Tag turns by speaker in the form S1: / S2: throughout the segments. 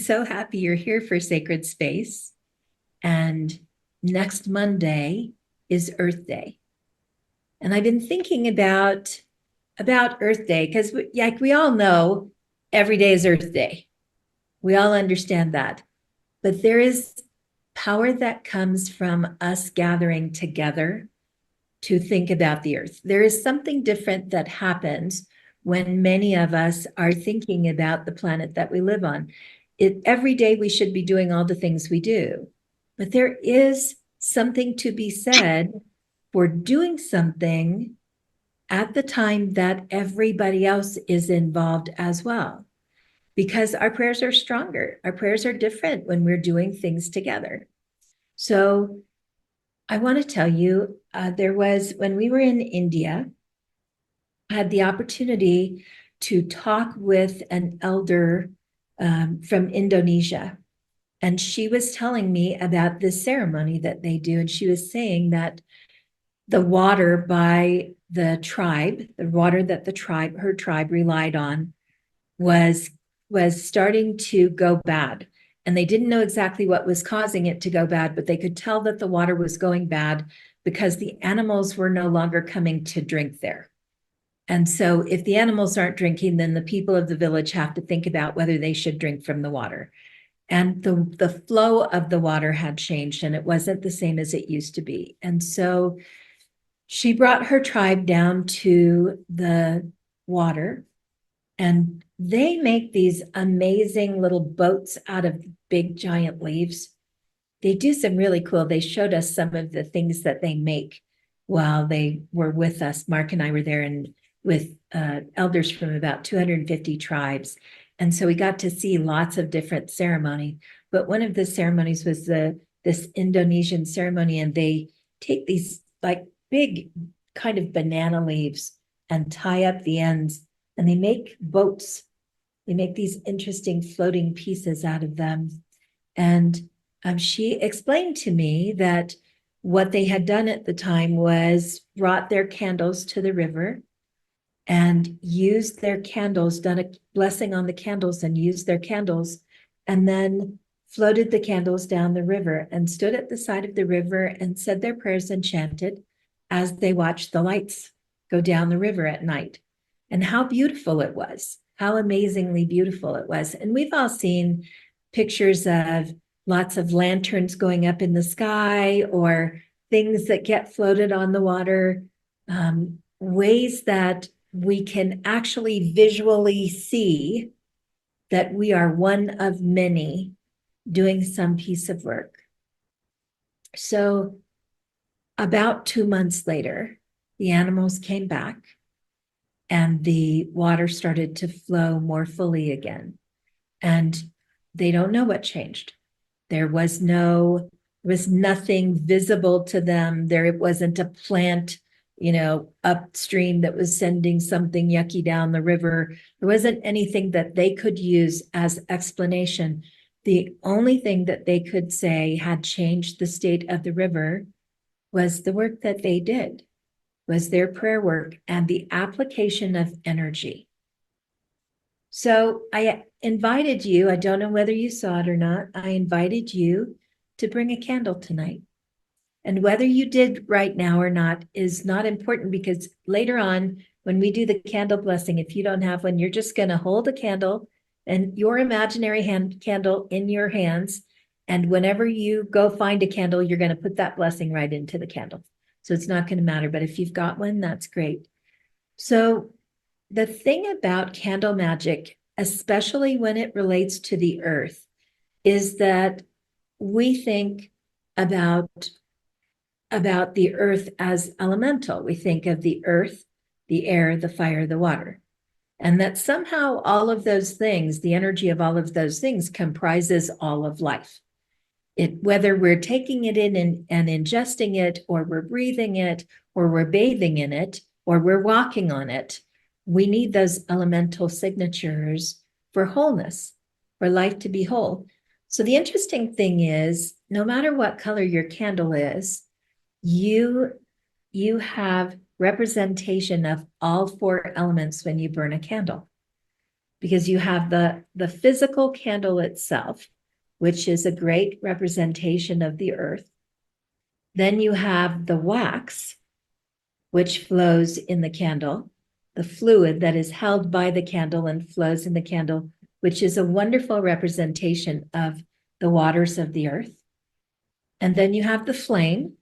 S1: so happy you're here for Sacred Space. And next Monday is Earth Day. And I've been thinking about Earth Day because like we all know every day is Earth Day. We all understand that. But there is power that comes from us gathering together to think about the earth. There is something different that happens when many of us are thinking about the planet that we live on. Every day we should be doing all the things we do, but there is something to be said for doing something at the time that everybody else is involved as well, because our prayers are stronger. Our prayers are different when we're doing things together. So I want to tell you, there was, when we were in India, I had the opportunity to talk with an elder from Indonesia. And she was telling me about this ceremony that they do. And she was saying that the water by the tribe, the water that her tribe relied on, was starting to go bad. And they didn't know exactly what was causing it to go bad, but they could tell that the water was going bad because the animals were no longer coming to drink there. And so if the animals aren't drinking, then the people of the village have to think about whether they should drink from the water. And the flow of the water had changed, and it wasn't the same as it used to be. And so she brought her tribe down to the water, and they make these amazing little boats out of big giant leaves. They do some really cool. They showed us some of the things that they make while they were with us. Mark and I were there, and with elders from about 250 tribes. And so we got to see lots of different ceremony. But one of the ceremonies was this Indonesian ceremony, and they take these like big kind of banana leaves and tie up the ends, and they make boats. They make these interesting floating pieces out of them. And she explained to me that what they had done at the time was brought their candles to the river and used their candles, done a blessing on the candles and used their candles, and then floated the candles down the river and stood at the side of the river and said their prayers and chanted as they watched the lights go down the river at night. And how beautiful it was, how amazingly beautiful it was. And we've all seen pictures of lots of lanterns going up in the sky, or things that get floated on the water, ways that we can actually visually see that we are one of many doing some piece of work. So about 2 months later, the animals came back and the water started to flow more fully again. And they don't know what changed. There was nothing visible to them. There wasn't a plant, upstream that was sending something yucky down the river. There wasn't anything that they could use as explanation. The only thing that they could say had changed the state of the river was the work that they did, was their prayer work and the application of energy. So I invited you, I don't know whether you saw it or not, I invited you to bring a candle tonight. And whether you did right now or not is not important, because later on, when we do the candle blessing, if you don't have one, you're just going to hold a candle and your imaginary candle in your hands. And whenever you go find a candle, you're going to put that blessing right into the candle. So it's not going to matter. But if you've got one, that's great. So the thing about candle magic, especially when it relates to the earth, is that we think about the earth as elemental. We think of the earth, the air, the fire, the water. And that somehow all of those things, the energy of all of those things, comprises all of life. Whether we're taking it in and ingesting it, or we're breathing it, or we're bathing in it, or we're walking on it, we need those elemental signatures for wholeness, for life to be whole. So the interesting thing is, no matter what color your candle is, you have representation of all four elements when you burn a candle. because you have the physical candle itself, which is a great representation of the earth. Then you have the wax, which flows in the candle, the fluid that is held by the candle and flows in the candle, which is a wonderful representation of the waters of the earth. And then you have the flame,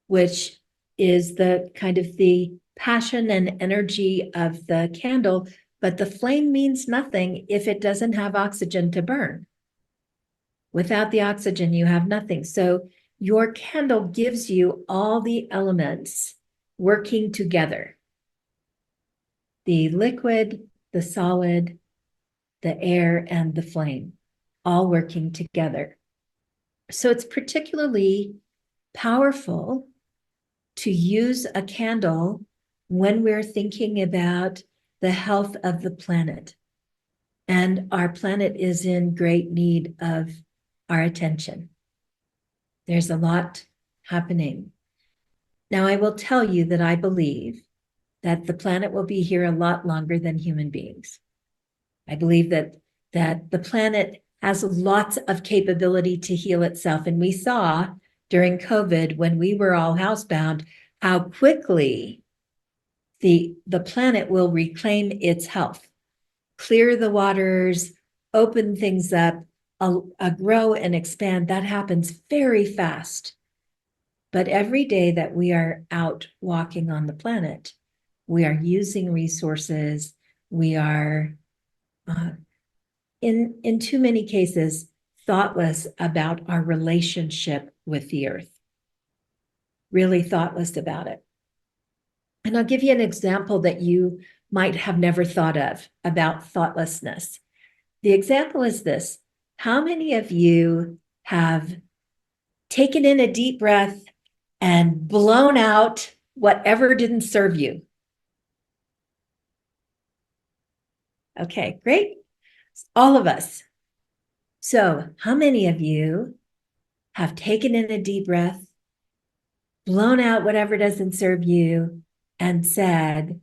S1: which is the kind of the passion and energy of the candle, but the flame means nothing if it doesn't have oxygen to burn. Without the oxygen, you have nothing. So your candle gives you all the elements working together. The liquid, the solid, the air, and the flame, all working together. So it's particularly powerful to use a candle when we're thinking about the health of the planet. And our planet is in great need of our attention. There's a lot happening. Now, I will tell you that I believe that the planet will be here a lot longer than human beings. I believe that the planet has lots of capability to heal itself. And we saw during COVID, when we were all housebound, how quickly the planet will reclaim its health, clear the waters, open things up, grow and expand. That happens very fast. But every day that we are out walking on the planet, we are using resources. We are, in too many cases, thoughtless about our relationship with the earth. Really thoughtless about it. And I'll give you an example that you might have never thought of about thoughtlessness. The example is this: how many of you have taken in a deep breath and blown out whatever didn't serve you? Okay, great. All of us. So, how many of you have taken in a deep breath, blown out whatever doesn't serve you, and said,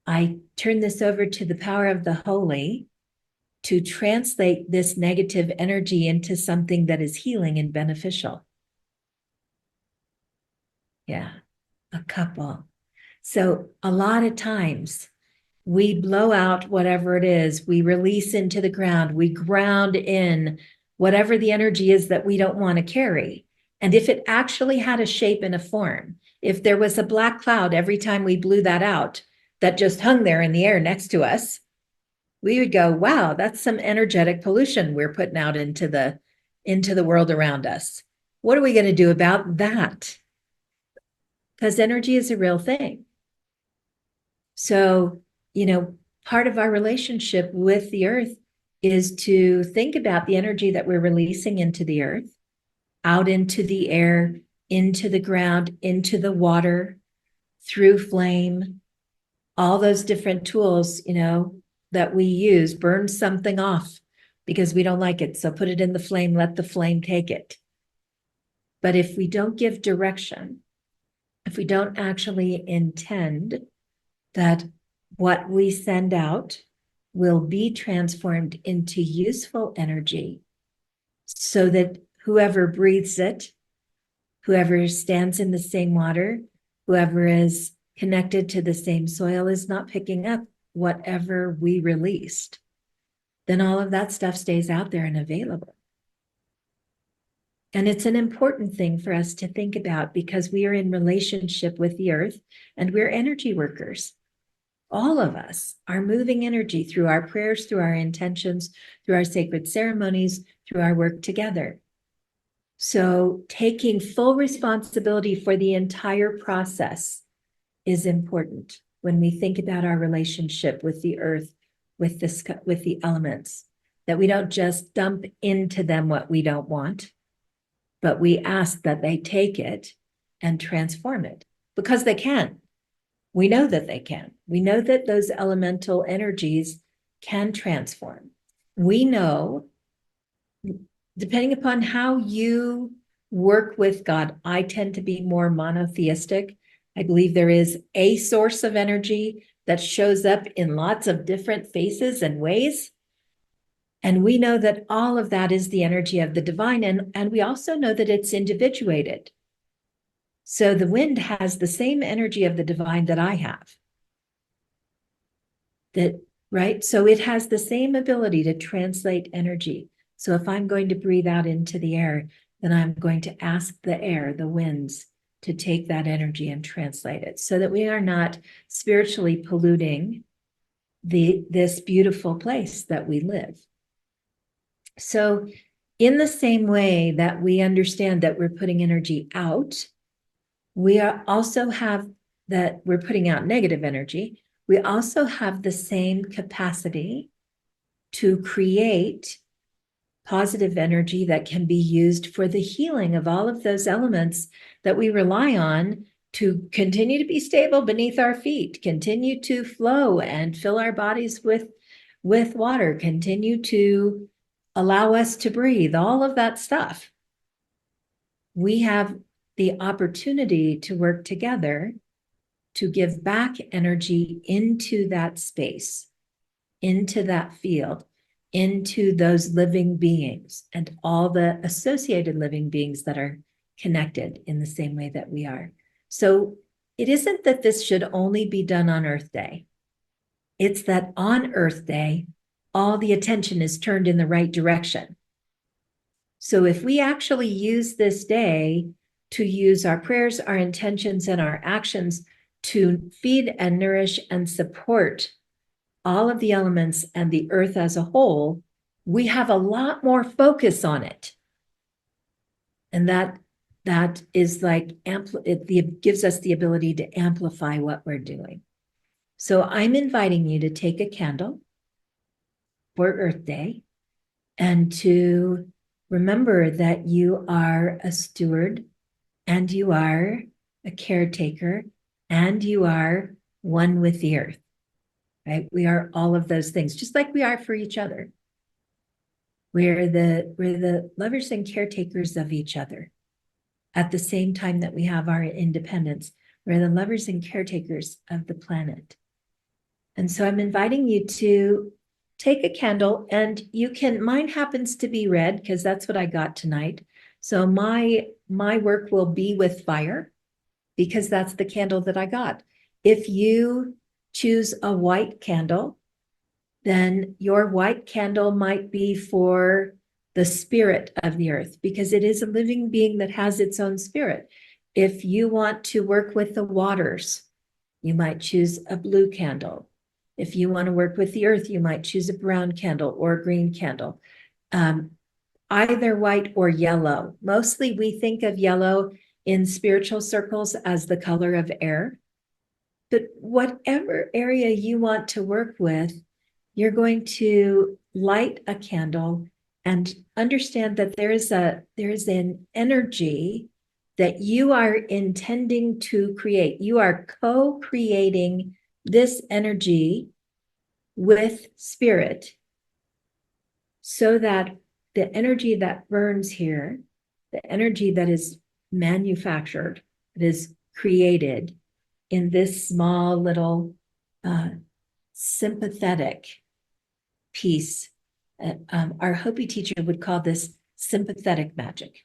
S1: I turn this over to the power of the holy to translate this negative energy into something that is healing and beneficial? Yeah, a couple. So a lot of times we blow out whatever it is, we release into the ground, we ground in whatever the energy is that we don't want to carry. And if it actually had a shape and a form, if there was a black cloud every time we blew that out, that just hung there in the air next to us, we would go, wow, that's some energetic pollution we're putting out into the world around us. What are we going to do about that? Because energy is a real thing. So, part of our relationship with the earth is to think about the energy that we're releasing into the earth, out into the air, into the ground, into the water, through flame, all those different tools, that we use. Burn something off because we don't like it. So put it in the flame, let the flame take it. But if we don't give direction, if we don't actually intend that what we send out will be transformed into useful energy so that whoever breathes it, whoever stands in the same water, whoever is connected to the same soil is not picking up whatever we released, then all of that stuff stays out there and available. And it's an important thing for us to think about because we are in relationship with the earth and we're energy workers. All of us are moving energy through our prayers, through our intentions, through our sacred ceremonies, through our work together. So taking full responsibility for the entire process is important when we think about our relationship with the earth, with the elements, that we don't just dump into them what we don't want, but we ask that they take it and transform it because they can. We know that they can. We know that those elemental energies can transform. We know, depending upon how you work with God, I tend to be more monotheistic. I believe there is a source of energy. that shows up in lots of different faces and ways. And we know that all of that is the energy of the divine. And we also know that it's individuated. So the wind has the same energy of the divine that I have. That, right? So it has the same ability to translate energy. So if I'm going to breathe out into the air, then I'm going to ask the air, the winds, to take that energy and translate it so that we are not spiritually polluting this beautiful place that we live. So in the same way that we understand that we're putting energy out, we also have that we're putting out negative energy. We also have the same capacity to create positive energy that can be used for the healing of all of those elements that we rely on to continue to be stable beneath our feet, continue to flow and fill our bodies with water, continue to allow us to breathe, all of that stuff. We have the opportunity to work together to give back energy into that space, into that field, into those living beings and all the associated living beings that are connected in the same way that we are. So it isn't that this should only be done on Earth Day. It's that on Earth Day, all the attention is turned in the right direction. So if we actually use this day to use our prayers, our intentions, and our actions to feed and nourish and support all of the elements and the earth as a whole, we have a lot more focus on it. And that is like, it gives us the ability to amplify what we're doing. So I'm inviting you to take a candle for Earth Day and to remember that you are a steward and you are a caretaker and you are one with the earth, right? We are all of those things, just like we are for each other. We're the lovers and caretakers of each other. At the same time that we have our independence, we're the lovers and caretakers of the planet. And so I'm inviting you to take a candle, and mine happens to be red because that's what I got tonight. So my work will be with fire because that's the candle that I got. If you choose a white candle, then your white candle might be for the spirit of the earth because it is a living being that has its own spirit. If you want to work with the waters, you might choose a blue candle. If you want to work with the earth, you might choose a brown candle or a green candle. Either white or yellow. Mostly we think of yellow in spiritual circles as the color of air. But whatever area you want to work with, you're going to light a candle and understand that there is an energy that you are intending to create. You are co-creating this energy with spirit so that the energy that burns here, the energy that is manufactured, that is created in this small little sympathetic piece. Our Hopi teacher would call this sympathetic magic.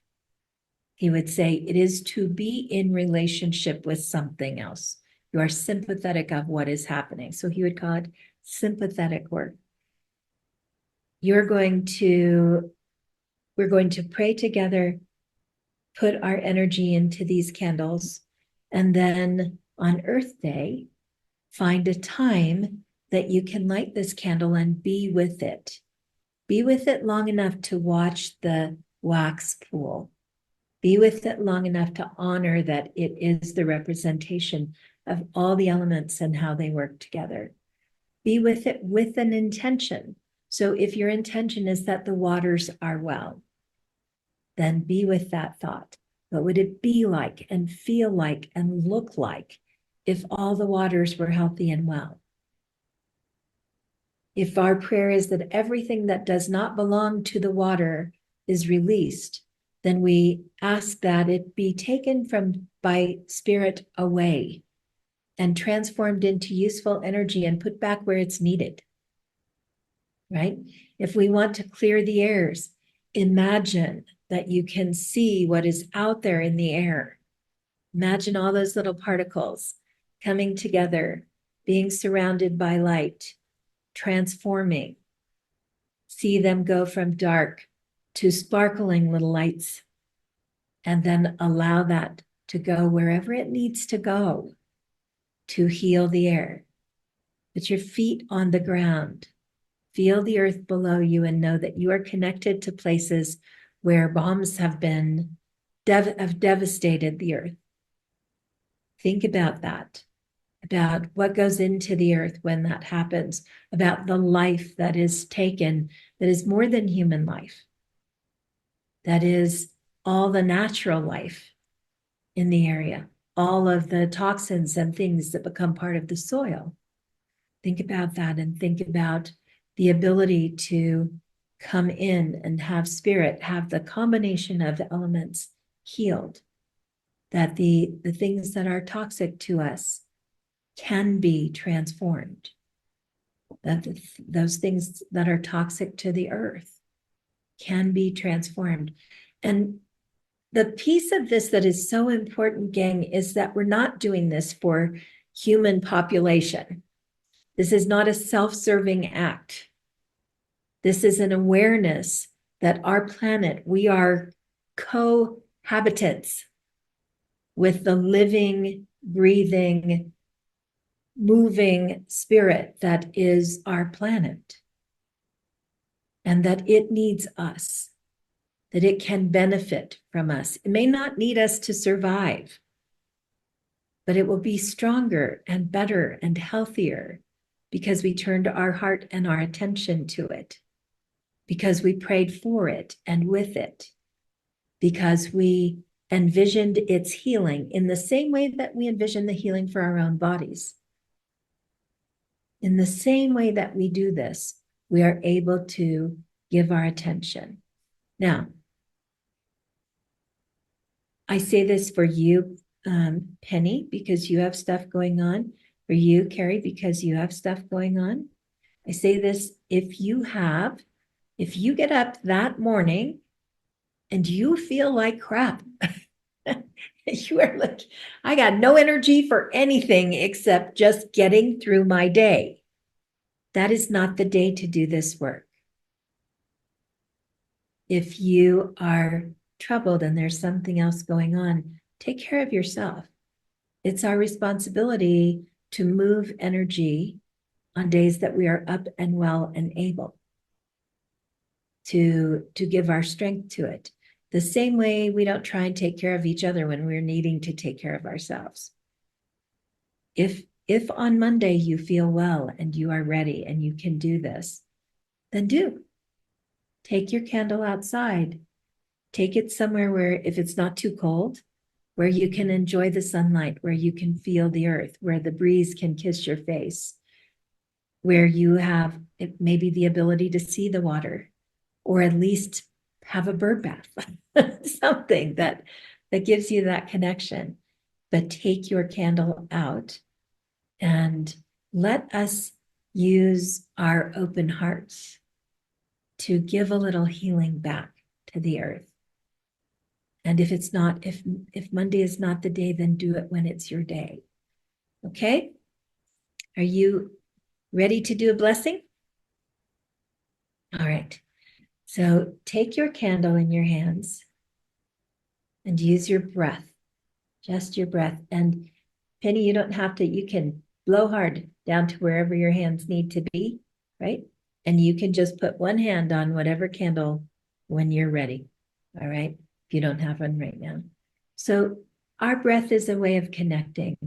S1: He would say it is to be in relationship with something else. You are sympathetic of what is happening. So he would call it sympathetic work. We're going to pray together, put our energy into these candles, and then on Earth Day, find a time that you can light this candle and be with it. Be with it long enough to watch the wax pool. Be with it long enough to honor that it is the representation of all the elements and how they work together. Be with it with an intention. So if your intention is that the waters are well, then be with that thought. What would it be like and feel like and look like if all the waters were healthy and well? If our prayer is that everything that does not belong to the water is released, then we ask that it be taken by spirit away, and transformed into useful energy and put back where it's needed, right? If we want to clear the airs, imagine that you can see what is out there in the air. Imagine all those little particles coming together, being surrounded by light, transforming. See them go from dark to sparkling little lights, and then allow that to go wherever it needs to go to heal the air. Put your feet on the ground. Feel the earth below you and know that you are connected to places where bombs have devastated the earth. Think about that, about what goes into the earth when that happens, about the life that is taken, that is more than human life, that is all the natural life in the area, all of the toxins and things that become part of the soil. Think about that and think about the ability to come in and have spirit, have the combination of the elements healed, that the things that are toxic to us can be transformed, that those things that are toxic to the earth can be transformed. And the piece of this that is so important, gang, is that we're not doing this for human population. This is not a self-serving act. This is an awareness that our planet, we are cohabitants with the living, breathing, moving spirit that is our planet, and that it needs us, that it can benefit from us. It may not need us to survive, but it will be stronger and better and healthier because we turned our heart and our attention to it, because we prayed for it and with it, because we envisioned its healing in the same way that we envision the healing for our own bodies. In the same way that we do this, we are able to give our attention. Now, I say this for you, Penny, because you have stuff going on. For you, Carrie, because you have stuff going on. I say this, if you get up that morning and you feel like crap, you are like, I got no energy for anything except just getting through my day. That is not the day to do this work. If you are troubled and there's something else going on, take care of yourself. It's our responsibility to move energy on days that we are up and well and able to give our strength to it. The same way we don't try and take care of each other when we're needing to take care of ourselves. If on Monday you feel well and you are ready and you can do this, then do. Take your candle outside. Take it somewhere where, if it's not too cold, where you can enjoy the sunlight, where you can feel the earth, where the breeze can kiss your face, where you have maybe the ability to see the water, or at least have a bird bath, something that gives you that connection. But take your candle out and let us use our open hearts to give a little healing back to the earth. And if it's not, if Monday is not the day, then do it when it's your day. Okay? Are you ready to do a blessing? All right. So take your candle in your hands and use your breath, just your breath. And Penny, you don't have to, you can blow hard down to wherever your hands need to be, right? And you can just put one hand on whatever candle when you're ready, all right? If you don't have one right now. So our breath is a way of connecting.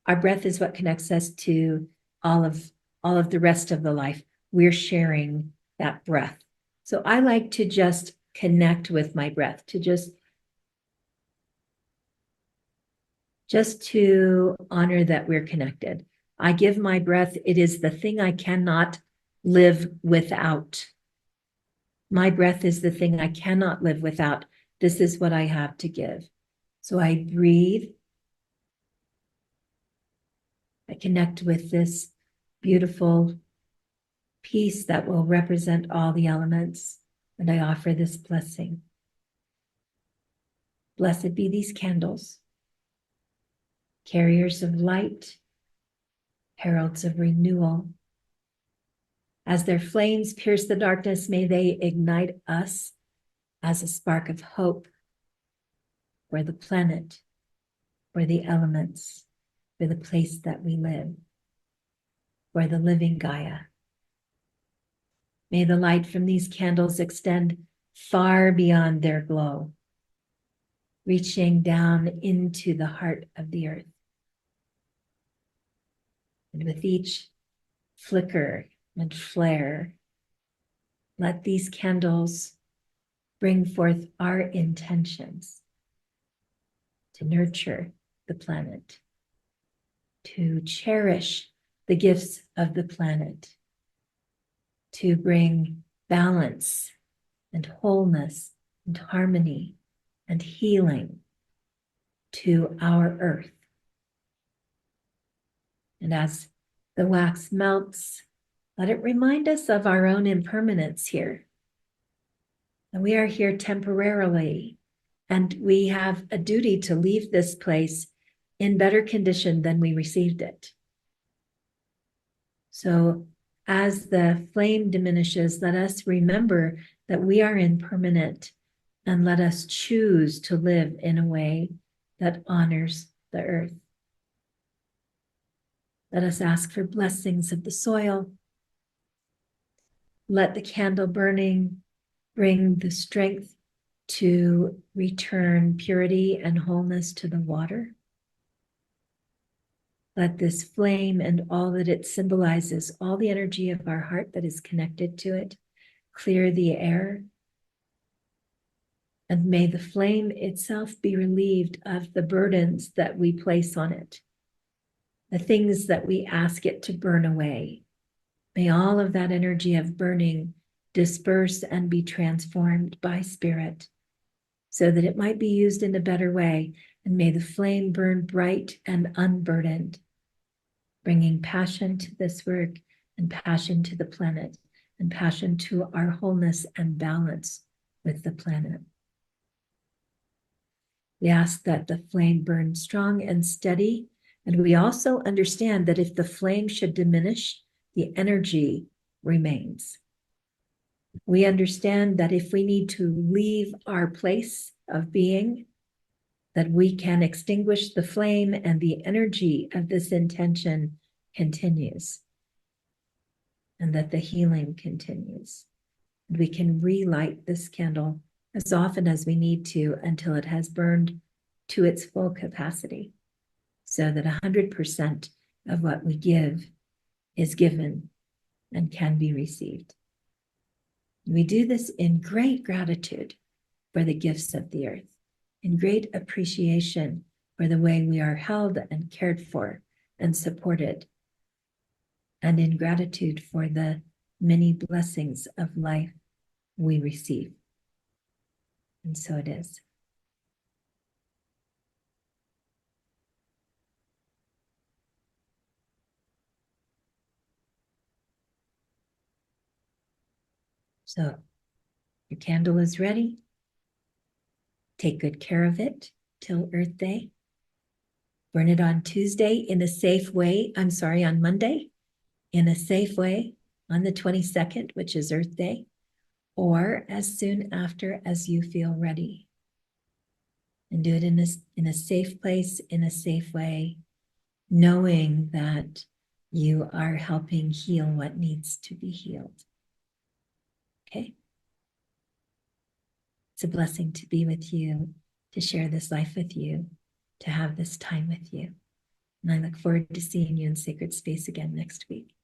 S1: Our breath is what connects us to all of the rest of the life. We're sharing that breath. So I like to just connect with my breath, to just to honor that we're connected. I give my breath, it is the thing I cannot live without. My breath is the thing I cannot live without. This is what I have to give. So I breathe. connect with this beautiful peace that will represent all the elements, and I offer this blessing. Blessed be these candles, carriers of light, heralds of renewal. As their flames pierce the darkness, may they ignite us as a spark of hope for the planet, for the elements, for the place that we live, for the living Gaia. May the light from these candles extend far beyond their glow, reaching down into the heart of the earth. And with each flicker and flare, let these candles bring forth our intentions to nurture the planet, to cherish the gifts of the planet, to bring balance and wholeness and harmony and healing to our earth. And as the wax melts, let it remind us of our own impermanence here. And we are here temporarily, and we have a duty to leave this place in better condition than we received it. So as the flame diminishes, let us remember that we are impermanent, and let us choose to live in a way that honors the earth. Let us ask for blessings of the soil. Let the candle burning bring the strength to return purity and wholeness to the water. Let this flame and all that it symbolizes, all the energy of our heart that is connected to it, clear the air. And may the flame itself be relieved of the burdens that we place on it, the things that we ask it to burn away. May all of that energy of burning disperse and be transformed by Spirit so that it might be used in a better way. And may the flame burn bright and unburdened, bringing passion to this work and passion to the planet and passion to our wholeness and balance with the planet. We ask that the flame burn strong and steady. And we also understand that if the flame should diminish, the energy remains. We understand that if we need to leave our place of being, that we can extinguish the flame and the energy of this intention continues, and that the healing continues. And we can relight this candle as often as we need to until it has burned to its full capacity, so that 100% of what we give is given and can be received. We do this in great gratitude for the gifts of the earth, in great appreciation for the way we are held and cared for and supported, and in gratitude for the many blessings of life we receive. And so it is. So your candle is ready. Take good care of it till Earth Day. Burn it on Tuesday in a safe way. On Monday in a safe way on the 22nd, which is Earth Day, or as soon after as you feel ready. And do it in a safe place, in a safe way, knowing that you are helping heal what needs to be healed. Okay? It's a blessing to be with you, to share this life with you, to have this time with you. And I look forward to seeing you in sacred space again next week.